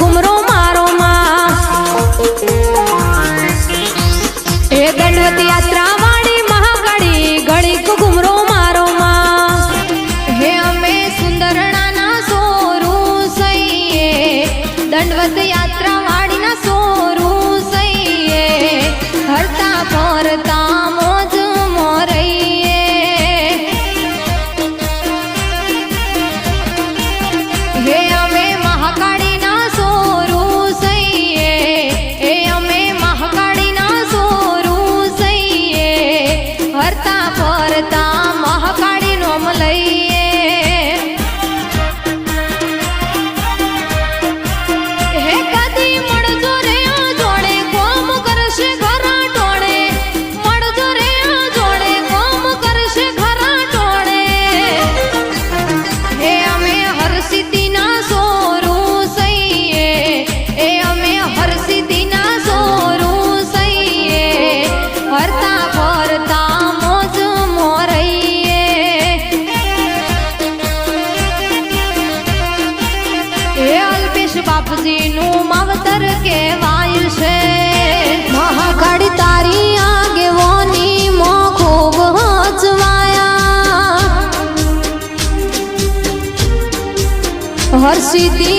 ઘુમરો મારો માં એ દંડવતી યાત્રા વાળી મહાકાળી ઘડીક ઘુમરો મારો માં હે અમે સુંદરણાના સોરું સઈએ દંડવત યાત્રા વાળી ના સોરું સઈએ હરતા ફરતા મોજ મોરઈએ હે અમે મહાકાળી ના સોરું સઈએ હે અમે મહાકાળી ના સોરું સઈએ હરતા ફરતા મહાકાળી નોમ લઈએ હે કદી મળજો રે જોડે કોમ કરશે ઘરા ટોળે મળજો રે જોડે કોમ કરશે ઘરા ટોળે હે અમે હરસિદ્ધિના સોરું સઈએ હે અમે હરસિદ્ધિના સોરું સઈએ હરતા ફરતા મોજ મોરઈએ હે અલ્પેશ બાપજીનું માવતર કહેવાય છે મહાકાળી તારી આગેવાની મો ખૂબ હચવાયા હરસિદ્ધિ